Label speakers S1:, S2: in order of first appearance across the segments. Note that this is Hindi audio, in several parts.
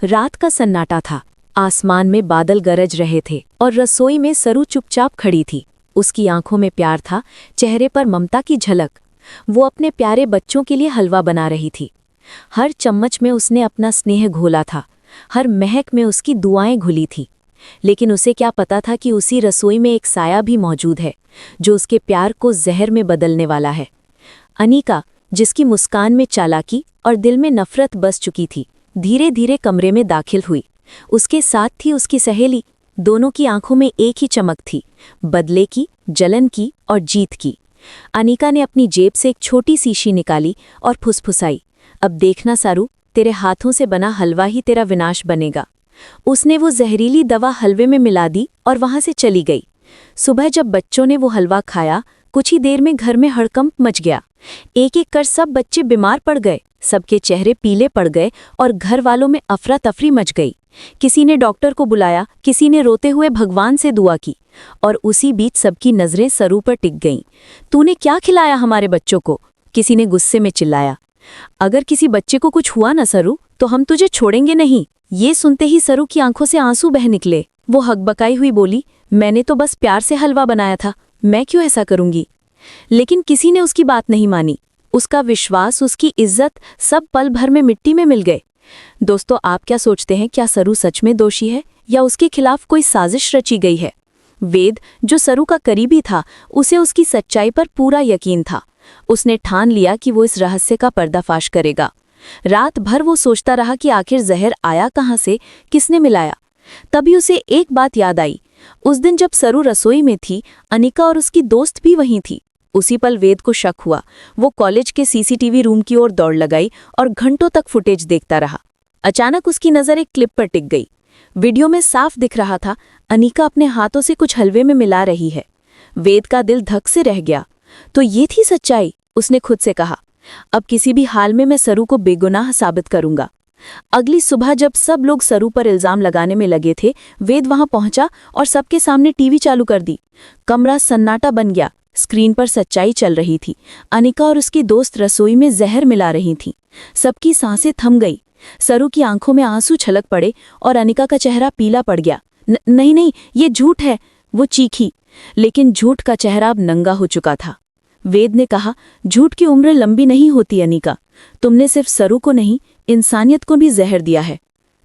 S1: रात का सन्नाटा था। आसमान में बादल गरज रहे थे और रसोई में सरू चुपचाप खड़ी थी। उसकी आंखों में प्यार था, चेहरे पर ममता की झलक। वो अपने प्यारे बच्चों के लिए हलवा बना रही थी। हर चम्मच में उसने अपना स्नेह घोला था, हर महक में उसकी दुआएं घुली थी। लेकिन उसे क्या पता था कि उसी रसोई में एक साया भी मौजूद है, जो उसके प्यार को जहर में बदलने वाला है। अनीका, जिसकी मुस्कान में चालाकी और दिल में नफरत बस चुकी थी, धीरे धीरे कमरे में दाखिल हुई। उसके साथ थी उसकी सहेली। दोनों की आंखों में एक ही चमक थी, बदले की, जलन की और जीत की। अनीका ने अपनी जेब से एक छोटी शीशी निकाली और फुसफुसाई, अब देखना सारू, तेरे हाथों से बना हलवा ही तेरा विनाश बनेगा। उसने वो जहरीली दवा हलवे में मिला दी और वहां से चली गई। सुबह जब बच्चों ने वो हलवा खाया, कुछ ही देर में घर में हड़कंप मच गया। एक एक कर सब बच्चे बीमार पड़ गए, सबके चेहरे पीले पड़ गए और घर वालों में अफरा तफरी मच गई। किसी ने डॉक्टर को बुलाया, किसी ने रोते हुए भगवान से दुआ की, और उसी बीच सबकी नजरें सरू पर टिक गईं। तूने क्या खिलाया हमारे बच्चों को? किसी ने गुस्से में चिल्लाया। अगर किसी बच्चे को कुछ हुआ ना सरू, तो हम तुझे छोड़ेंगे नहीं। ये सुनते ही सरू की आंखों से आंसू बह निकले। वो हकबकाई हुई बोली, मैंने तो बस प्यार से हलवा बनाया था, मैं क्यों ऐसा करूंगी? लेकिन किसी ने उसकी बात नहीं मानी। उसका विश्वास, उसकी इज्जत सब पल भर में मिट्टी में मिल गए। दोस्तों, आप क्या सोचते हैं? क्या सरू सच में दोषी है या उसके खिलाफ कोई साजिश रची गई है? वेद, जो सरू का करीबी था, उसे उसकी सच्चाई पर पूरा यकीन था। उसने ठान लिया कि वो इस रहस्य का पर्दाफाश करेगा। रात भर वो सोचता रहा कि आखिर जहर आया कहाँ से, किसने मिलाया। तभी उसे एक बात याद आई। उस दिन जब सरू रसोई में थी, अनीका और उसकी दोस्त भी वहीं थी। उसी पल वेद को शक हुआ। वो कॉलेज के सीसीटीवी रूम की ओर दौड़ लगाई और घंटों तक फुटेज देखता रहा। अचानक उसकी नज़र एक क्लिप पर टिक गई। वीडियो में साफ दिख रहा था, अनीका अपने हाथों से कुछ हलवे में मिला रही है। वेद का दिल धक से रह गया। तो ये थी सच्चाई, उसने खुद से कहा। अब किसी भी हाल में मैं सरू को बेगुनाह साबित करूंगा। अगली सुबह जब सब लोग सरू पर इल्जाम लगाने में लगे थे, वेद वहां पहुंचा और सबके सामने टीवी चालू कर दी। कमरा सन्नाटा बन गया। स्क्रीन पर सच्चाई चल रही थी। अनीका और उसकी दोस्त रसोई में जहर मिला रही थीं। सबकी सांसें थम गई। सरू की आंखों में आंसू छलक पड़े और अनीका का चेहरा पीला पड़ गया। नहीं नहीं, ये झूठ है, वो चीखी। लेकिन झूठ का चेहरा अब नंगा हो चुका था। वेद ने कहा, झूठ की उम्र लंबी नहीं होती अनीका। तुमने सिर्फ सरू को नहीं, इंसानियत को भी जहर दिया है।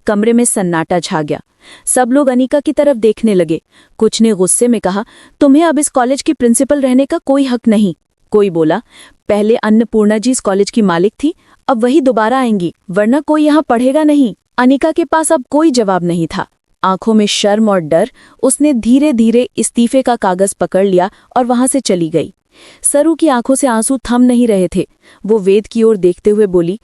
S1: कमरे में सन्नाटा छा गया। सब लोग अनीका की तरफ देखने लगे। कुछ ने गुस्से में कहा, तुम्हें अब इस कॉलेज की प्रिंसिपल रहने का कोई हक नहीं। कोई बोला, पहले अन्नपूर्णा जी इस कॉलेज की मालिक थी, अब वही दोबारा आएंगी, वरना कोई यहाँ पढ़ेगा नहीं। अनीका के पास अब कोई जवाब नहीं था। आंखों में शर्म और डर, उसने धीरे धीरे इस्तीफे का कागज पकड़ लिया और वहां से चली गई। सरू की आंखों से आंसू थम नहीं रहे थे। वो वेद की ओर देखते हुए बोली,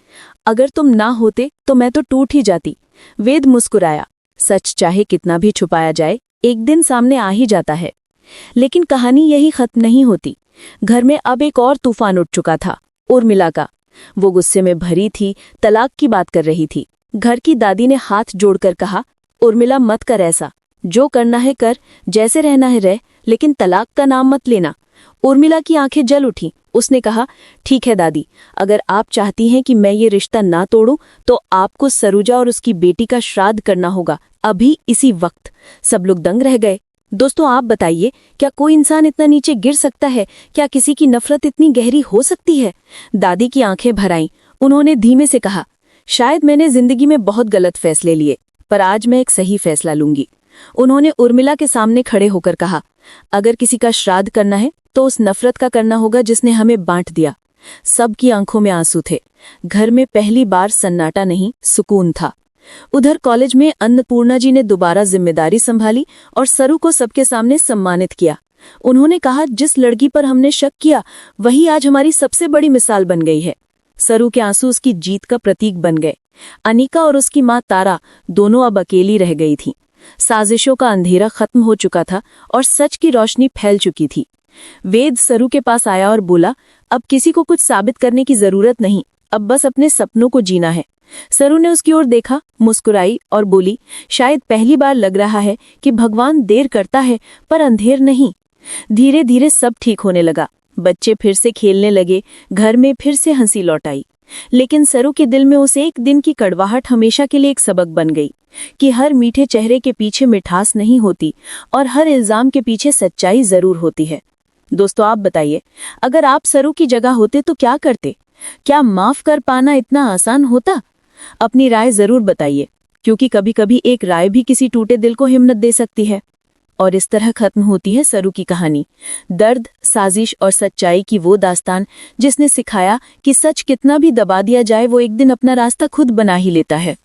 S1: अगर तुम ना होते तो मैं तो टूट ही जाती। वेद मुस्कुराया। सच चाहे कितना भी छुपाया जाए, एक दिन सामने आ ही जाता है। लेकिन कहानी यही खत्म नहीं होती। घर में अब एक और तूफान उठ चुका था, उर्मिला का। वो गुस्से में भरी थी, तलाक की बात कर रही थी। घर की दादी ने हाथ जोड़कर कहा, उर्मिला मत कर ऐसा, जो करना है कर, जैसे रहना है रह, लेकिन तलाक का नाम मत लेना। उर्मिला की आंखें जल उठी। उसने कहा, ठीक है दादी, अगर आप चाहती हैं कि मैं ये रिश्ता ना तोड़ूं, तो आपको सरूजा और उसकी बेटी का श्राद्ध करना होगा, अभी इसी वक्त। सब लोग दंग रह गए। दोस्तों, आप बताइए, क्या कोई इंसान इतना नीचे गिर सकता है? क्या किसी की नफरत इतनी गहरी हो सकती है? दादी की आंखें भर आईं। उन्होंने धीमे से कहा, शायद मैंने जिंदगी में बहुत गलत फैसले लिए, पर आज मैं एक सही फैसला लूंगी। उन्होंने उर्मिला के सामने खड़े होकर कहा, अगर किसी का श्राद्ध करना है तो उस नफरत का करना होगा जिसने हमें बांट दिया। सबकी आंखों में आंसू थे। घर में पहली बार सन्नाटा नहीं, सुकून था। उधर कॉलेज में अन्नपूर्णा जी ने दोबारा जिम्मेदारी संभाली और सरू को सबके सामने सम्मानित किया। उन्होंने कहा, जिस लड़की पर हमने शक किया, वही आज हमारी सबसे बड़ी मिसाल बन गई है। सरू के आंसू उसकी जीत का प्रतीक बन गए। अनीका और उसकी मां तारा दोनों अब अकेली रह गई थीं। साजिशों का अंधेरा खत्म हो चुका था और सच की रोशनी फैल चुकी थी। वेद सरू के पास आया और बोला, अब किसी को कुछ साबित करने की जरूरत नहीं, अब बस अपने सपनों को जीना है। सरू ने उसकी ओर देखा, मुस्कुराई और बोली, शायद पहली बार लग रहा है कि भगवान देर करता है पर अंधेर नहीं। धीरे धीरे सब ठीक होने लगा। बच्चे फिर से खेलने लगे, घर में फिर से हंसी लौट आई।
S2: लेकिन सरू के दिल में उस एक दिन की कड़वाहट हमेशा के लिए एक सबक बन गई कि हर मीठे चेहरे के पीछे मिठास नहीं होती और हर इल्जाम के पीछे सच्चाई जरूर होती है। दोस्तों, आप बताइए, अगर आप सरू की जगह होते तो क्या करते? क्या माफ कर पाना इतना आसान होता? अपनी राय जरूर बताइए, क्योंकि कभी कभी एक राय भी किसी टूटे दिल को हिम्मत दे सकती है। और इस तरह खत्म होती है सरू की कहानी, दर्द, साजिश और सच्चाई की वो दास्तान जिसने सिखाया कि सच कितना भी दबा दिया जाए वो एक दिन अपना रास्ता खुद बना ही लेता है।